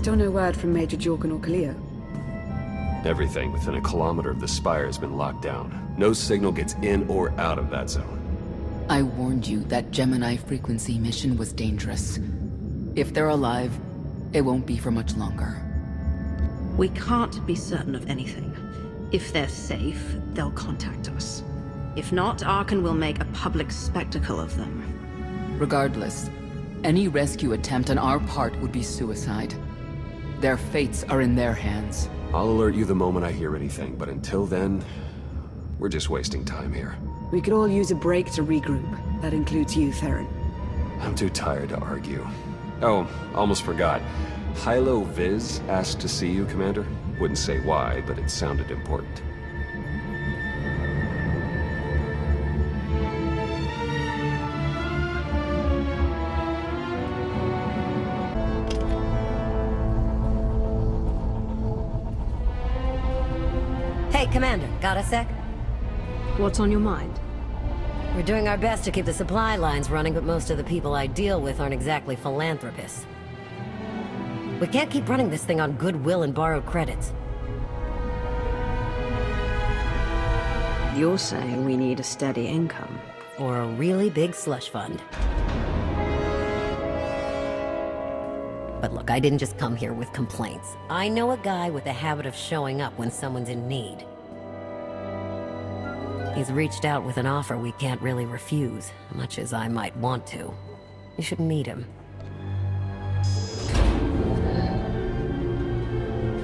Still no word from Major Jorgen or Kaleo. Everything within a kilometer of the spire has been locked down. No signal gets in or out of that zone. I warned you that Gemini frequency mission was dangerous. If they're alive, it won't be for much longer. We can't be certain of anything. If they're safe, they'll contact us. If not, Arkan will make a public spectacle of them. Regardless, any rescue attempt on our part would be suicide. Their fates are in their hands. I'll alert you the moment I hear anything, but until then, we're just wasting time here. We could all use a break to regroup. That includes you, Theron. I'm too tired to argue. Oh, almost forgot. Hylo Viz asked to see you, Commander. Wouldn't say why, but it sounded important. Hey, Commander, got a sec? What's on your mind? We're doing our best to keep the supply lines running, but most of the people I deal with aren't exactly philanthropists. We can't keep running this thing on goodwill and borrowed credits. You're saying we need a steady income. Or a really big slush fund. But look, I didn't just come here with complaints. I know a guy with a habit of showing up when someone's in need. He's reached out with an offer we can't really refuse, much as I might want to. You should meet him.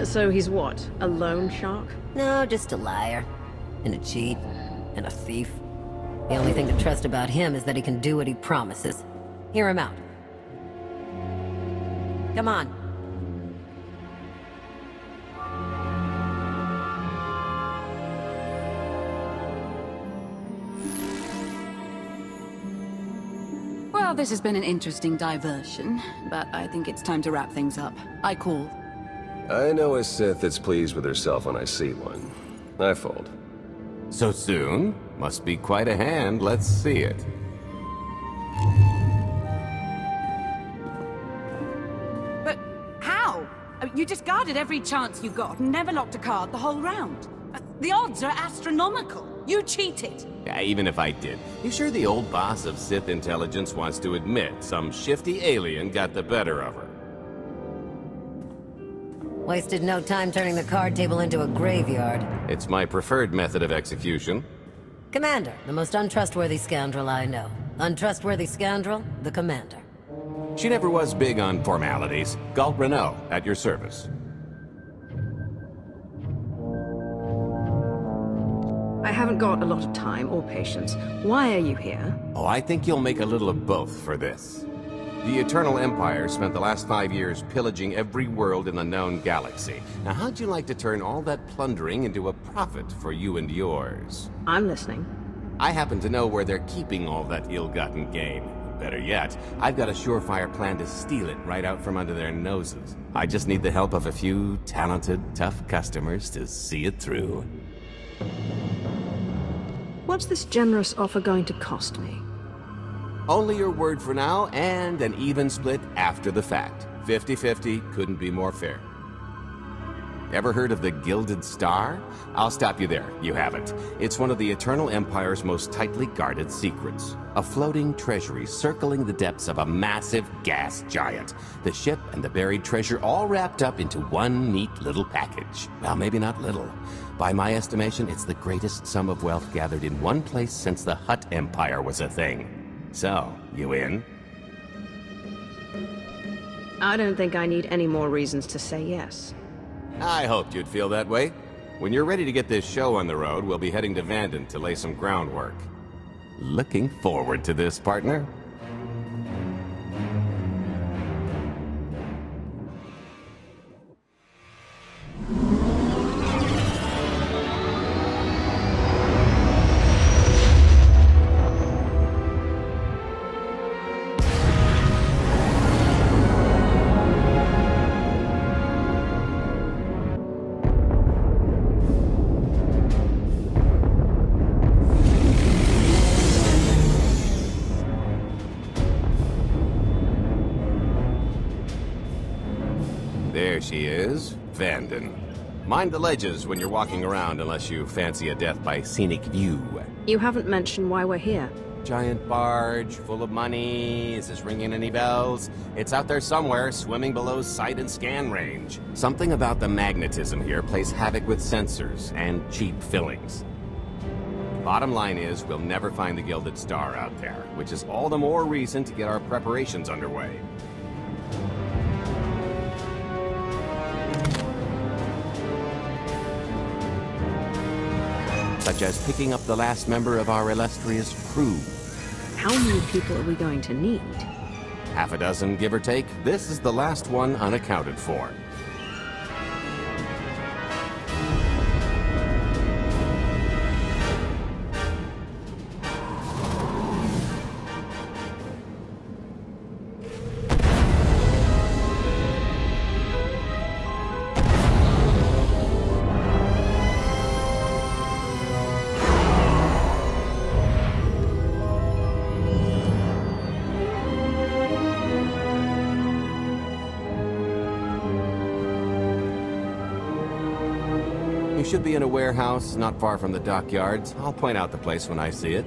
So he's what? A loan shark? No, just a liar. And a cheat. And a thief. The only thing to trust about him is that he can do what he promises. Hear him out. Come on. Well, this has been an interesting diversion, but I think it's time to wrap things up. I call. I know a Sith that's pleased with herself when I see one. I fold. So soon? Must be quite a hand. Let's see it. But how? You discarded every chance you got and never locked a card the whole round. The odds are astronomical. You cheated. Yeah, even if I did. You sure the old boss of Sith intelligence wants to admit some shifty alien got the better of her? Wasted no time turning the card table into a graveyard. It's my preferred method of execution. Commander, the most untrustworthy scoundrel I know. Untrustworthy scoundrel, the Commander. She never was big on formalities. Galt Renault, at your service. I haven't got a lot of time or patience. Why are you here? Oh, I think you'll make a little of both for this. The Eternal Empire spent the last 5 years pillaging every world in the known galaxy. Now, how'd you like to turn all that plundering into a profit for you and yours? I'm listening. I happen to know where they're keeping all that ill-gotten gain. Better yet, I've got a surefire plan to steal it right out from under their noses. I just need the help of a few talented, tough customers to see it through. What's this generous offer going to cost me? Only your word for now, and an even split after the fact. 50-50 couldn't be more fair. Ever heard of the Gilded Star? I'll stop you there. You haven't. It's one of the Eternal Empire's most tightly guarded secrets. A floating treasury circling the depths of a massive gas giant. The ship and the buried treasure all wrapped up into one neat little package. Well, maybe not little. By my estimation, it's the greatest sum of wealth gathered in one place since the Hutt Empire was a thing. So, you in? I don't think I need any more reasons to say yes. I hoped you'd feel that way. When you're ready to get this show on the road, we'll be heading to Vanden to lay some groundwork. Looking forward to this, partner. There she is, Vanden. Mind the ledges when you're walking around unless you fancy a death by scenic view. You haven't mentioned why we're here. Giant barge, full of money. Is this ringing any bells? It's out there somewhere, swimming below sight and scan range. Something about the magnetism here plays havoc with sensors and cheap fillings. Bottom line is, we'll never find the Gilded Star out there, which is all the more reason to get our preparations underway. Such as picking up the last member of our illustrious crew. How many people are we going to need? Half a dozen, give or take. This is the last one unaccounted for. You should be in a warehouse not far from the dockyards. I'll point out the place when I see it.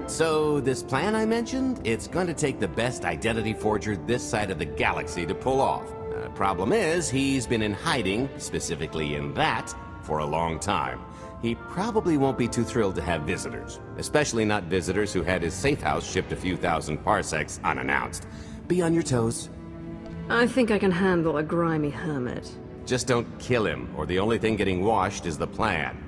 So, this plan I mentioned, it's going to take the best identity forger this side of the galaxy to pull off. Problem is, he's been in hiding, specifically in that, for a long time. He probably won't be too thrilled to have visitors, especially not visitors who had his safe house shipped a few thousand parsecs unannounced. Be on your toes. I think I can handle a grimy hermit. Just don't kill him, or the only thing getting washed is the plan.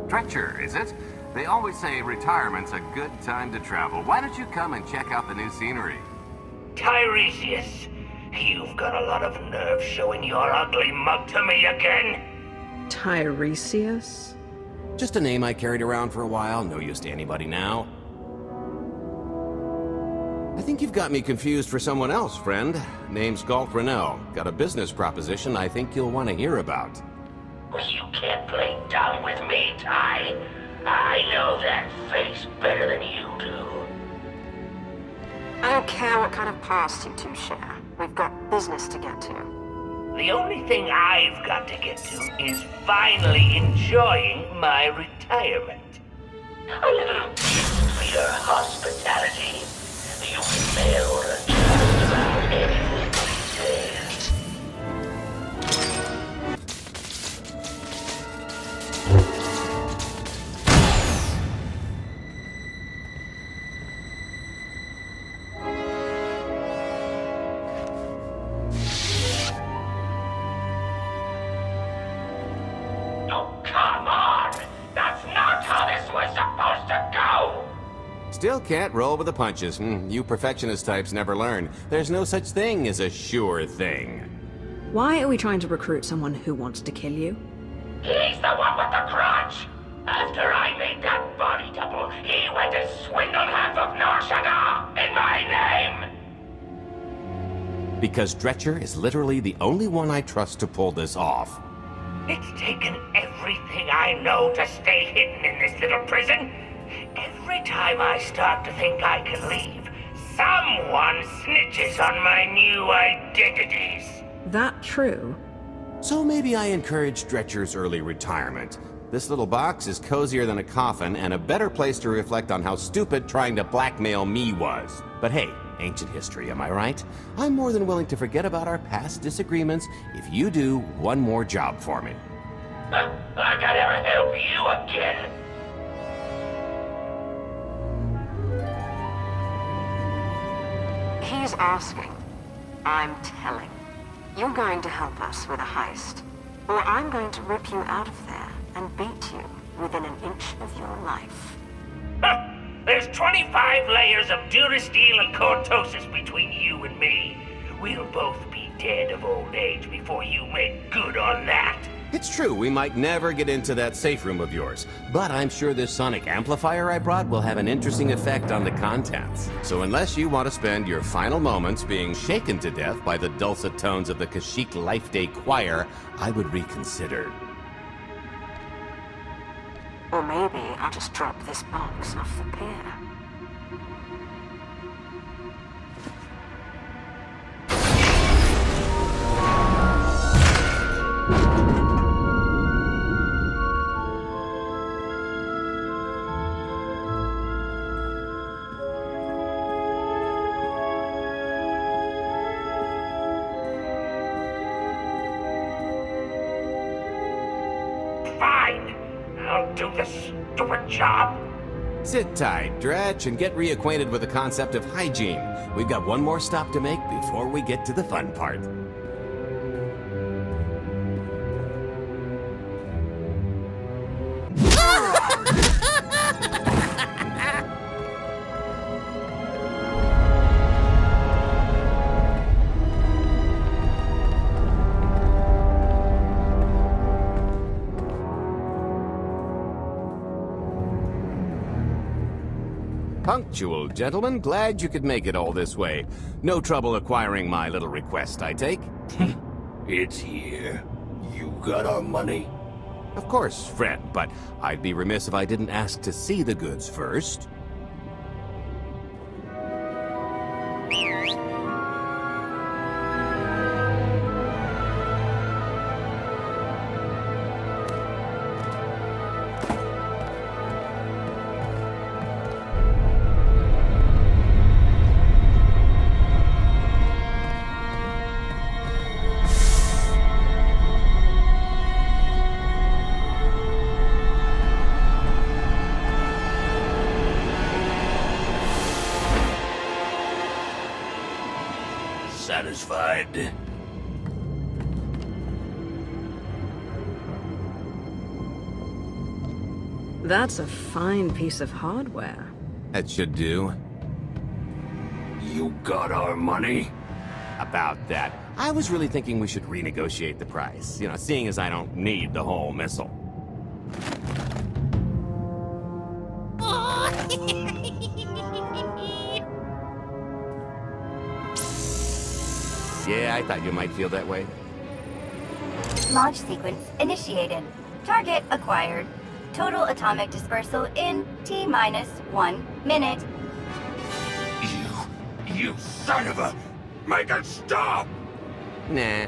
Stretcher, is it? They always say retirement's a good time to travel. Why don't you come and check out the new scenery? Tiresias, you've got a lot of nerve showing your ugly mug to me again. Tiresias? Just a name I carried around for a while, no use to anybody now. I think you've got me confused for someone else, friend. Name's Galt Renell. Got a business proposition I think you'll want to hear about. You can't play dumb with me, Ty. I know that face better than you do. I don't care what kind of past you two share. We've got business to get to. The only thing I've got to get to is finally enjoying my retirement. A little gift for your hospitality. You failed just about anything these days. Still can't roll with the punches. You perfectionist types never learn. There's no such thing as a sure thing. Why are we trying to recruit someone who wants to kill you? He's the one with the crutch. After I made that body double, he went to swindle half of Nar Shaddaa in my name. Because Dretcher is literally the only one I trust to pull this off. It's taken everything I know to stay hidden in this little prison. Every time I start to think I can leave, someone snitches on my new identities. That true? So maybe I encourage Dretcher's early retirement. This little box is cozier than a coffin and a better place to reflect on how stupid trying to blackmail me was. But hey, ancient history, am I right? I'm more than willing to forget about our past disagreements if you do one more job for me. I could ever help you again. He's asking. I'm telling. You're going to help us with a heist, or I'm going to rip you out of there and beat you within an inch of your life. Huh. There's 25 layers of durasteel and cortosis between you and me. We'll both be dead of old age before you make good on that. It's true, we might never get into that safe room of yours, but I'm sure this sonic amplifier I brought will have an interesting effect on the contents. So unless you want to spend your final moments being shaken to death by the dulcet tones of the Kashyyyk Life Day Choir, I would reconsider. Or maybe I'll just drop this box off the pier. Fine. I'll do this stupid job. Sit tight, Dretch, and get reacquainted with the concept of hygiene. We've got one more stop to make before we get to the fun part. Punctual, gentlemen. Glad you could make it all this way. No trouble acquiring my little request, I take? It's here. You got our money? Of course, friend, but I'd be remiss if I didn't ask to see the goods first. Satisfied? That's a fine piece of hardware. That should do. You got our money? About that. I was really thinking we should renegotiate the price. You know, seeing as I don't need the whole missile. Yeah, I thought you might feel that way. Launch sequence initiated. Target acquired. Total atomic dispersal in T-minus 1 minute. You son of a... Make it stop! Nah.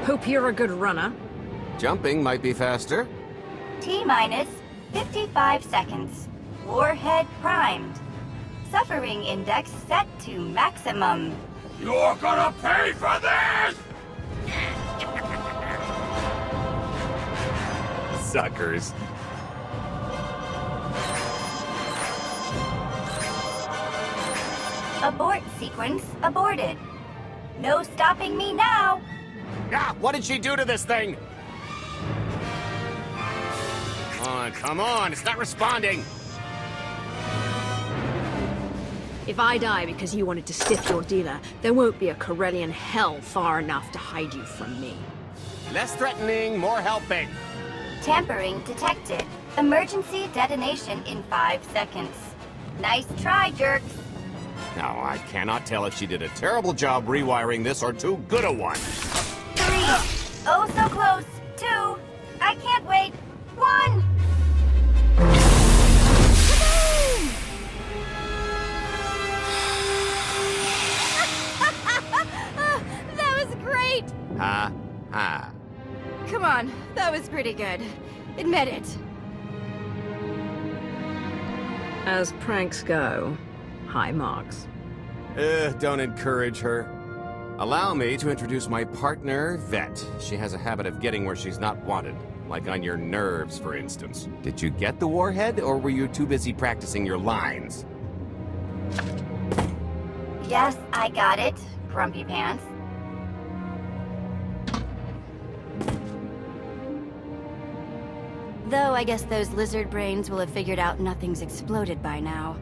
Hope you're a good runner. Jumping might be faster. T-minus 55 seconds. Warhead primed. Suffering index set to maximum. You're gonna pay for this! Suckers. Abort sequence aborted. No stopping me now. Ah, what did she do to this thing? Come on, it's not responding. If I die because you wanted to stiff your dealer, there won't be a Corellian hell far enough to hide you from me. Less threatening, more helping. Tampering detected. Emergency detonation in 5 seconds. Nice try, jerks. Now, I cannot tell if she did a terrible job rewiring this or too good a one. 3. Oh, so close. 2. I can't wait. 1. That was great! Ha, ha. Come on, that was pretty good. Admit it. As pranks go, high marks. Don't encourage her. Allow me to introduce my partner, Vet. She has a habit of getting where she's not wanted. Like on your nerves, for instance. Did you get the warhead, or were you too busy practicing your lines? Yes, I got it, Grumpy Pants. Though I guess those lizard brains will have figured out nothing's exploded by now.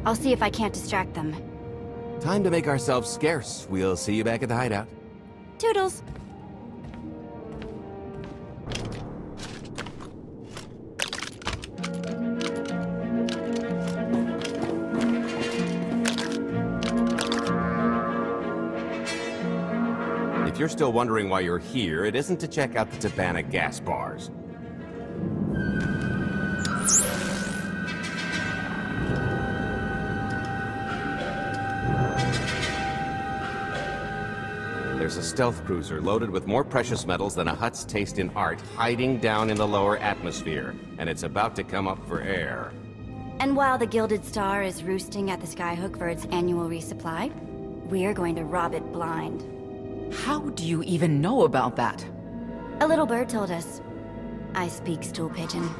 I'll see if I can't distract them. Time to make ourselves scarce. We'll see you back at the hideout. Toodles! If you're still wondering why you're here, it isn't to check out the Tabana gas bars. There's a stealth cruiser loaded with more precious metals than a Hutt's taste in art hiding down in the lower atmosphere, and it's about to come up for air. And while the Gilded Star is roosting at the Skyhook for its annual resupply, we're going to rob it blind. How do you even know about that? A little bird told us. I speak stool pigeon.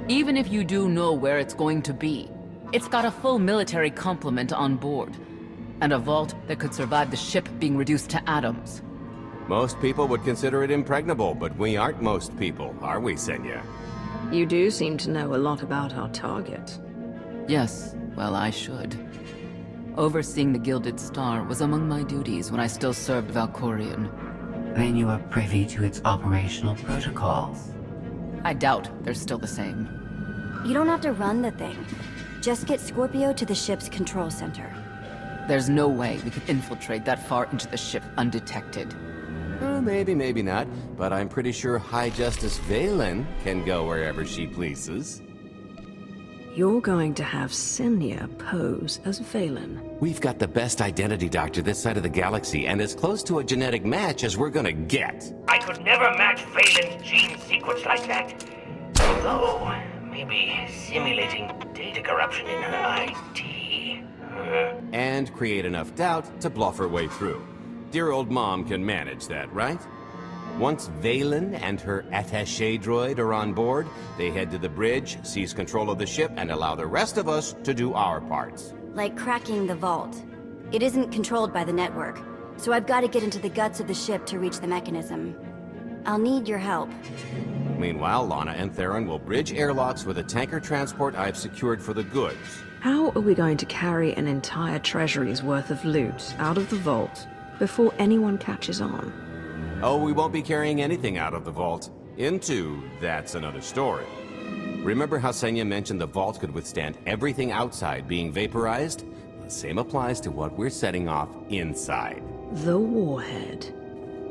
Even if you do know where it's going to be, it's got a full military complement on board. And a vault that could survive the ship being reduced to atoms. Most people would consider it impregnable, but we aren't most people, are we, Senya? You do seem to know a lot about our target. Yes, well, I should. Overseeing the Gilded Star was among my duties when I still served Valkorion. Then you are privy to its operational protocols. I doubt they're still the same. You don't have to run the thing. Just get Scorpio to the ship's control center. There's no way we could infiltrate that far into the ship undetected. Maybe, maybe not, but I'm pretty sure High Justice Valen can go wherever she pleases. You're going to have Senya pose as Valen. We've got the best identity doctor this side of the galaxy, and as close to a genetic match as we're gonna get. I could never match Valen's gene sequence like that. Although, maybe simulating data corruption in her IT. And create enough doubt to bluff her way through. Dear old mom can manage that, right? Once Valen and her attaché droid are on board, they head to the bridge, seize control of the ship, and allow the rest of us to do our parts. Like cracking the vault. It isn't controlled by the network, so I've got to get into the guts of the ship to reach the mechanism. I'll need your help. Meanwhile, Lana and Theron will bridge airlocks with a tanker transport I've secured for the goods. How are we going to carry an entire treasury's worth of loot out of the vault before anyone catches on? Oh, we won't be carrying anything out of the vault. Into, that's another story. Remember how Senya mentioned the vault could withstand everything outside being vaporized? The same applies to what we're setting off inside. The warhead.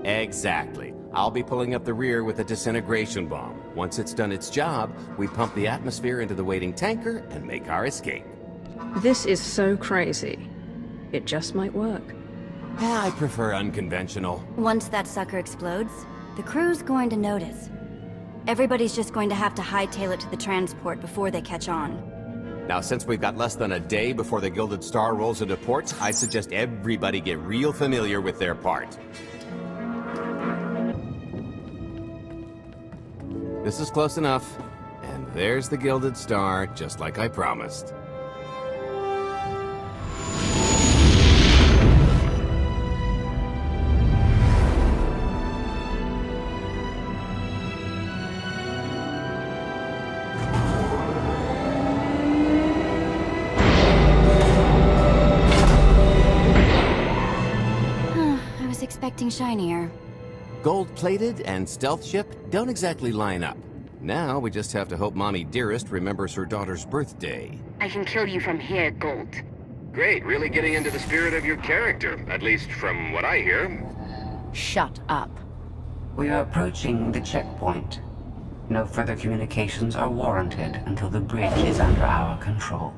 Exactly. I'll be pulling up the rear with a disintegration bomb. Once it's done its job, we pump the atmosphere into the waiting tanker and make our escape. This is so crazy. It just might work. I prefer unconventional. Once that sucker explodes, the crew's going to notice. Everybody's just going to have to hightail it to the transport before they catch on. Now, since we've got less than a day before the Gilded Star rolls into port, I suggest everybody get real familiar with their part. This is close enough. And there's the Gilded Star, just like I promised. I was expecting shinier. Gold-plated and stealth ship don't exactly line up. Now we just have to hope Mommy Dearest remembers her daughter's birthday. I can kill you from here, Gold. Great, really getting into the spirit of your character, at least from what I hear. Shut up. We are approaching the checkpoint. No further communications are warranted until the bridge is under our control.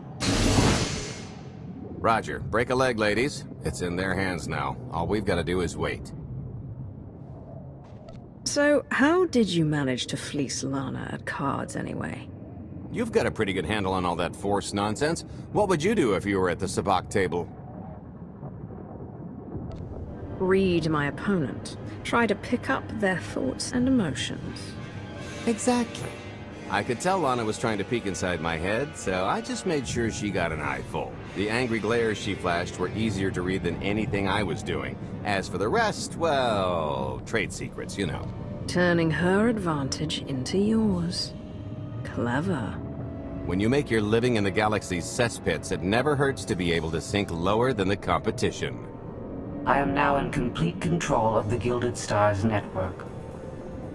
Roger. Break a leg, ladies. It's in their hands now. All we've got to do is wait. So, how did you manage to fleece Lana at cards anyway? You've got a pretty good handle on all that Force nonsense. What would you do if you were at the sabacc table? Read my opponent. Try to pick up their thoughts and emotions. Exactly. I could tell Lana was trying to peek inside my head, so I just made sure she got an eye full. The angry glares she flashed were easier to read than anything I was doing. As for the rest, well, trade secrets, you know. Turning her advantage into yours. Clever. When you make your living in the galaxy's cesspits, it never hurts to be able to sink lower than the competition. I am now in complete control of the Gilded Star's network.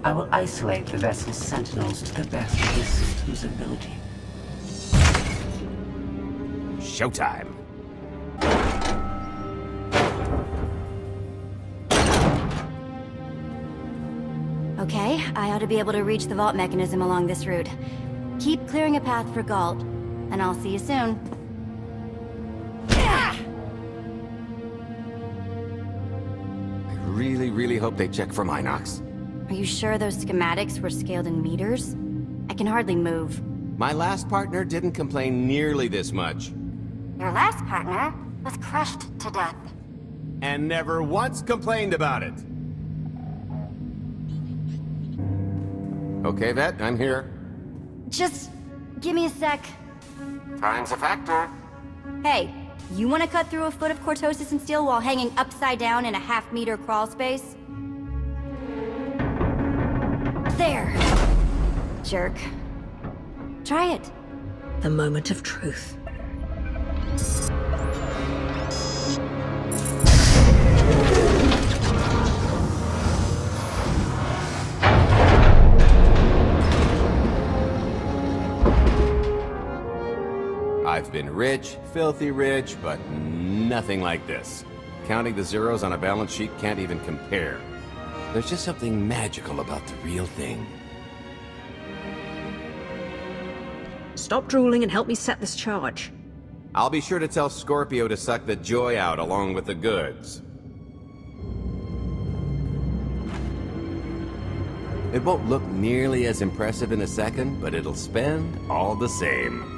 I will isolate the vessel's sentinels to the best of this system's ability. Showtime! Okay, I ought to be able to reach the vault mechanism along this route. Keep clearing a path for Galt, and I'll see you soon. I really hope they check for Minox. Are you sure those schematics were scaled in meters? I can hardly move. My last partner didn't complain nearly this much. Your last partner was crushed to death. And never once complained about it. Okay, Vet, I'm here. Just give me a sec. Time's a factor. Hey, you want to cut through a foot of cortosis and steel while hanging upside down in a half-meter crawl space? There. Jerk. Try it. The moment of truth. I've been rich, filthy rich, but nothing like this. Counting the zeros on a balance sheet can't even compare. There's just something magical about the real thing. Stop drooling and help me set this charge. I'll be sure to tell Scorpio to suck the joy out along with the goods. It won't look nearly as impressive in a second, but it'll spend all the same.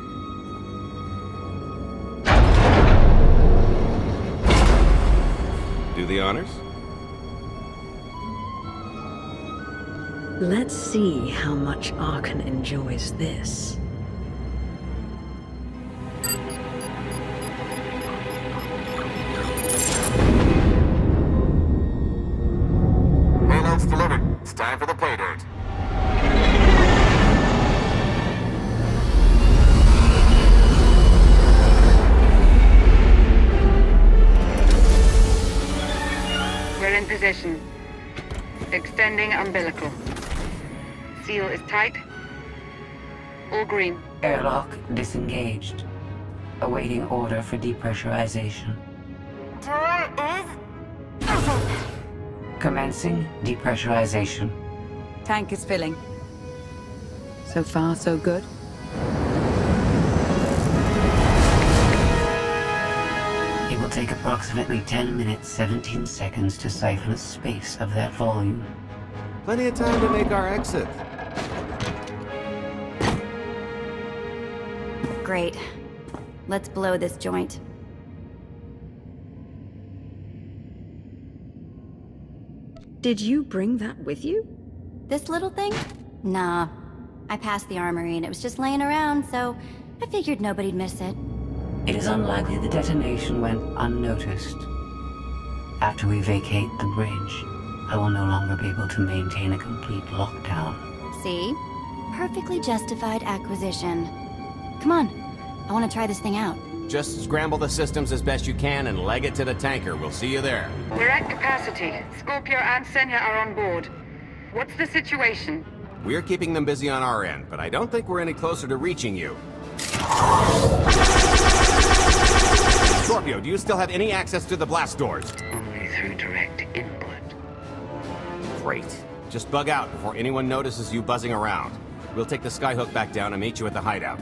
Do the honors? Let's see how much Arkan enjoys this. Payload's delivered. It's time for the pay dirt. We're in position. Extending umbilical. Seal is tight. All green. Airlock disengaged. Awaiting order for depressurization. Door is open. Commencing depressurization. Tank is filling. So far, so good. It will take approximately 10 minutes, 17 seconds to siphon a space of that volume. Plenty of time to make our exit. Great. Let's blow this joint. Did you bring that with you? This little thing? Nah. I passed the armory and it was just laying around, so I figured nobody'd miss it. It is unlikely the detonation went unnoticed. After we vacate the bridge, I will no longer be able to maintain a complete lockdown. See? Perfectly justified acquisition. Come on. I want to try this thing out. Just scramble the systems as best you can and leg it to the tanker. We'll see you there. We're at capacity. Scorpio and Senya are on board. What's the situation? We're keeping them busy on our end, but I don't think we're any closer to reaching you. Scorpio, do you still have any access to the blast doors? Only through direct input. Great. Just bug out before anyone notices you buzzing around. We'll take the skyhook back down and meet you at the hideout.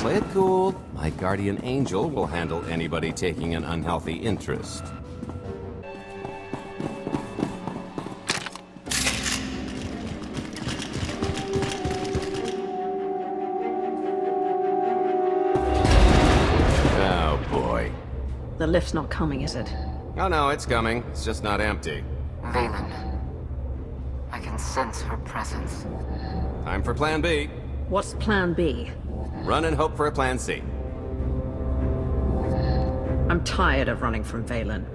Play it cool. My guardian angel will handle anybody taking an unhealthy interest. Oh boy. The lift's not coming, is it? Oh no, it's coming. It's just not empty. Valen. I can sense her presence. Time for Plan B. What's Plan B? Run and hope for a Plan C. I'm tired of running from Valen.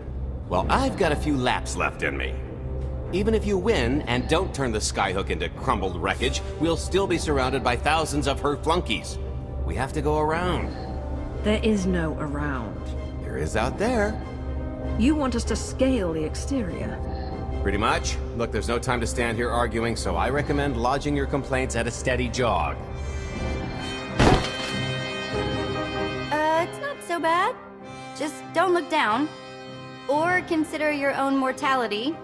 Well, I've got a few laps left in me. Even if you win and don't turn the skyhook into crumbled wreckage, we'll still be surrounded by thousands of her flunkies. We have to go around. There is no around. There is out there. You want us to scale the exterior? Pretty much. Look, there's no time to stand here arguing, so I recommend lodging your complaints at a steady jog. It's not so bad. Just don't look down. Or consider your own mortality.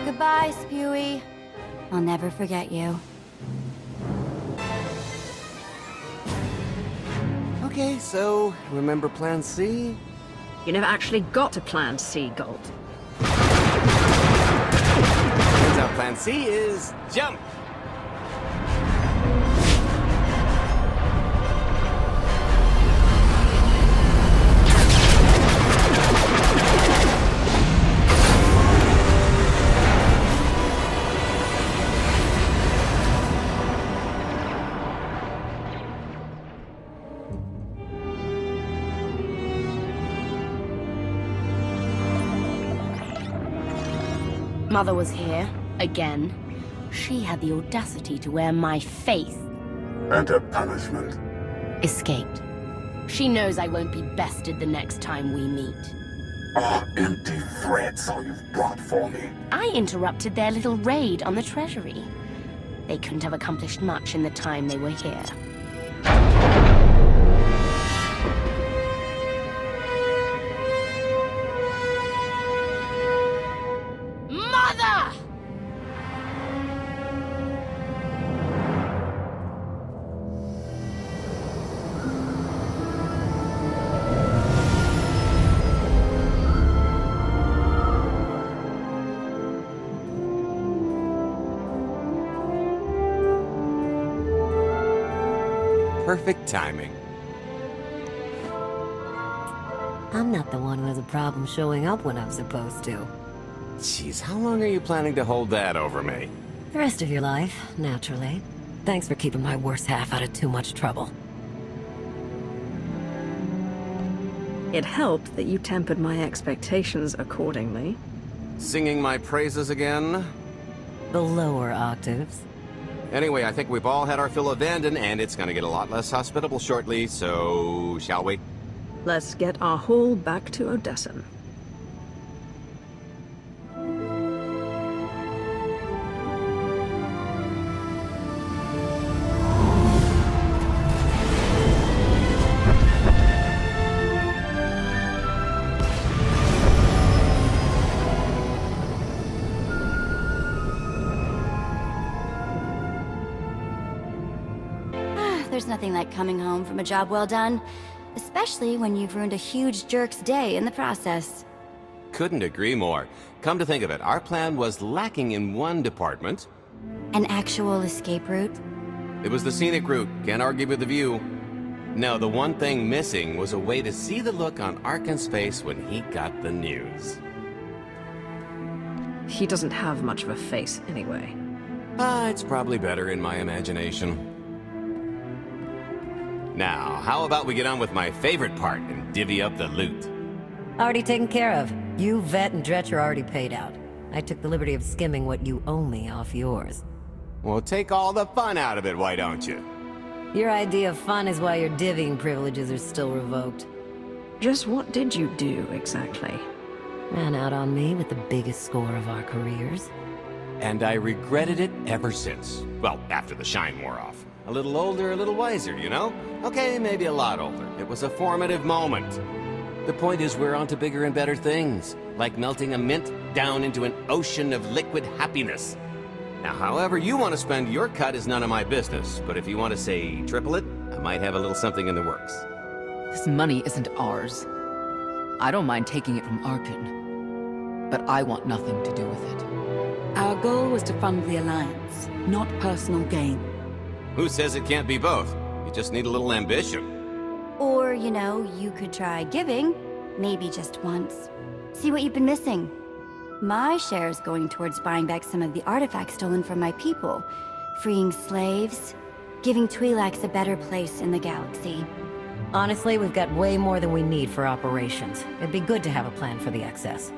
Goodbye, Spewy. I'll never forget you. Okay, so remember Plan C? You never actually got to Plan C, Gold. Turns out Plan C is jump! Mother was here, again. She had the audacity to wear my face. And her punishment? Escaped. She knows I won't be bested the next time we meet. Are empty threats all you've brought for me? I interrupted their little raid on the treasury. They couldn't have accomplished much in the time they were here. Perfect timing. I'm not the one who has a problem showing up when I'm supposed to. Jeez, how long are you planning to hold that over me? The rest of your life, naturally. Thanks for keeping my worst half out of too much trouble. It helped that you tempered my expectations accordingly. Singing my praises again? The lower octaves. Anyway, I think we've all had our fill of Vanden, and it's gonna get a lot less hospitable shortly, so... shall we? Let's get our haul back to Odessen. There's nothing like coming home from a job well done. Especially when you've ruined a huge jerk's day in the process. Couldn't agree more. Come to think of it, our plan was lacking in one department. An actual escape route? It was the scenic route, can't argue with the view. No, the one thing missing was a way to see the look on Arkan's face when he got the news. He doesn't have much of a face anyway. It's probably better in my imagination. Now, how about we get on with my favorite part and divvy up the loot? Already taken care of. You, Vet, and Dretch are already paid out. I took the liberty of skimming what you owe me off yours. Well, take all the fun out of it, why don't you? Your idea of fun is why your divvying privileges are still revoked. Just what did you do, exactly? Ran out on me with the biggest score of our careers. And I regretted it ever since. Well, after the shine wore off. A little older, a little wiser, you know? Okay, maybe a lot older. It was a formative moment. The point is we're on to bigger and better things, like melting a mint down into an ocean of liquid happiness. Now, however you want to spend your cut is none of my business, but if you want to say triple it, I might have a little something in the works. This money isn't ours. I don't mind taking it from Arkan, but I want nothing to do with it. Our goal was to fund the Alliance, not personal gain. Who says it can't be both? You just need a little ambition. Or, you know, you could try giving, maybe just once. See what you've been missing. My share is going towards buying back some of the artifacts stolen from my people, freeing slaves, giving Twi'leks a better place in the galaxy. Honestly, we've got way more than we need for operations. It'd be good to have a plan for the excess.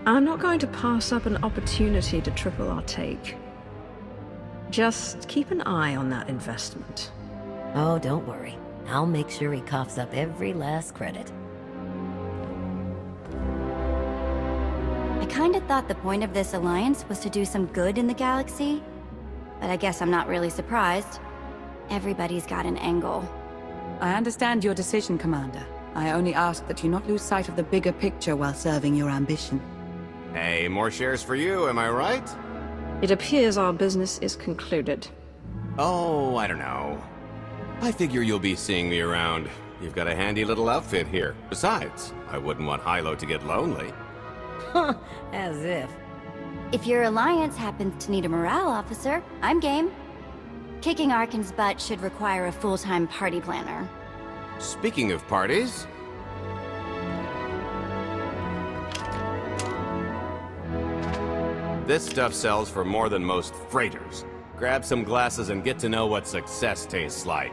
I'm not going to pass up an opportunity to triple our take. Just keep an eye on that investment. Oh, don't worry. I'll make sure he coughs up every last credit. I kinda thought the point of this alliance was to do some good in the galaxy, but I guess I'm not really surprised. Everybody's got an angle. I understand your decision, Commander. I only ask that you not lose sight of the bigger picture while serving your ambition. Hey, more shares for you, am I right? It appears our business is concluded. Oh, I don't know. I figure you'll be seeing me around. You've got a handy little outfit here. Besides, I wouldn't want Hilo to get lonely. Huh, as if. If your alliance happens to need a morale officer, I'm game. Kicking Arkan's butt should require a full-time party planner. Speaking of parties... This stuff sells for more than most freighters. Grab some glasses and get to know what success tastes like.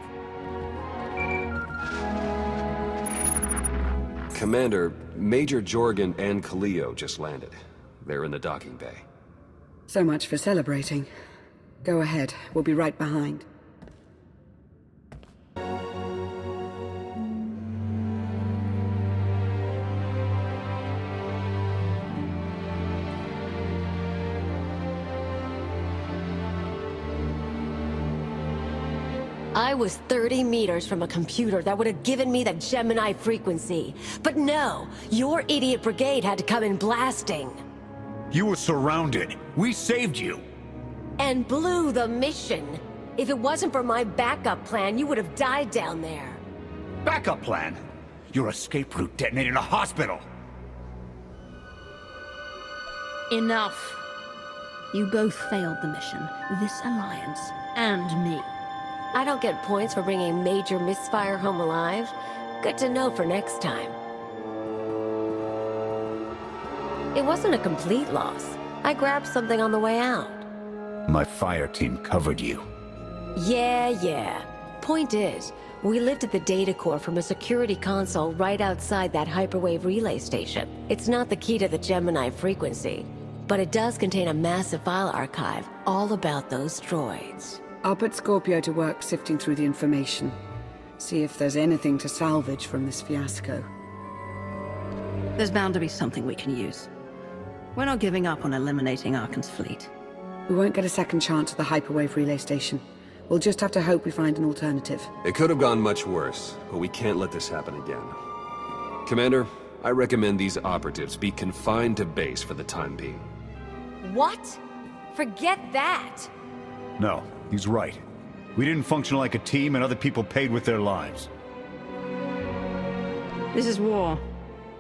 Commander, Major Jorgen and Kaleo just landed. They're in the docking bay. So much for celebrating. Go ahead, we'll be right behind. I was 30 meters from a computer that would have given me the Gemini frequency. But no, your idiot brigade had to come in blasting. You were surrounded. We saved you. And blew the mission. If it wasn't for my backup plan, you would have died down there. Backup plan? Your escape route detonated a hospital. Enough. You both failed the mission, this alliance, and me. I don't get points for bringing major misfire home alive. Good to know for next time. It wasn't a complete loss. I grabbed something on the way out. My fire team covered you. Yeah. Point is, we lifted the data core from a security console right outside that hyperwave relay station. It's not the key to the Gemini frequency, but it does contain a massive file archive all about those droids. I'll put Scorpio to work sifting through the information. See if there's anything to salvage from this fiasco. There's bound to be something we can use. We're not giving up on eliminating Arkan's fleet. We won't get a second chance at the hyperwave relay station. We'll just have to hope we find an alternative. It could have gone much worse, but we can't let this happen again. Commander, I recommend these operatives be confined to base for the time being. What? Forget that! No, he's right. We didn't function like a team and other people paid with their lives. This is war.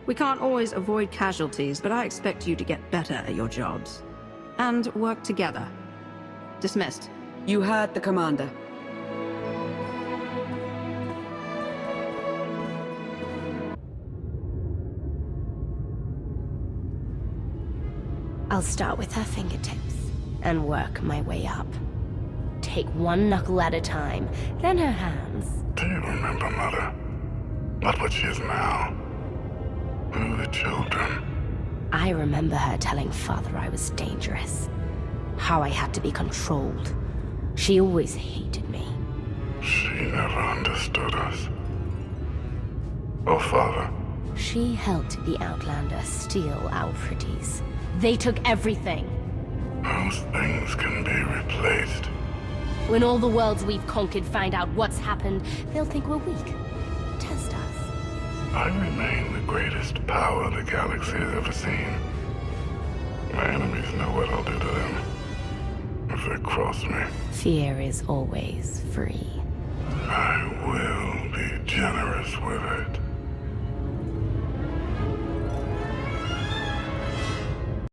We can't always avoid casualties, but I expect you to get better at your jobs. And work together. Dismissed. You heard the commander. I'll start with her fingertips and work my way up. Take one knuckle at a time, then her hands. Do you remember, Mother? Not what she is now. We were the children. I remember her telling Father I was dangerous. How I had to be controlled. She always hated me. She never understood us. Oh, Father. She helped the Outlander steal our pretties. They took everything. Those things can be replaced. When all the worlds we've conquered find out what's happened, they'll think we're weak. Test us. I remain the greatest power the galaxy has ever seen. My enemies know what I'll do to them if they cross me. Fear is always free. I will be generous with it.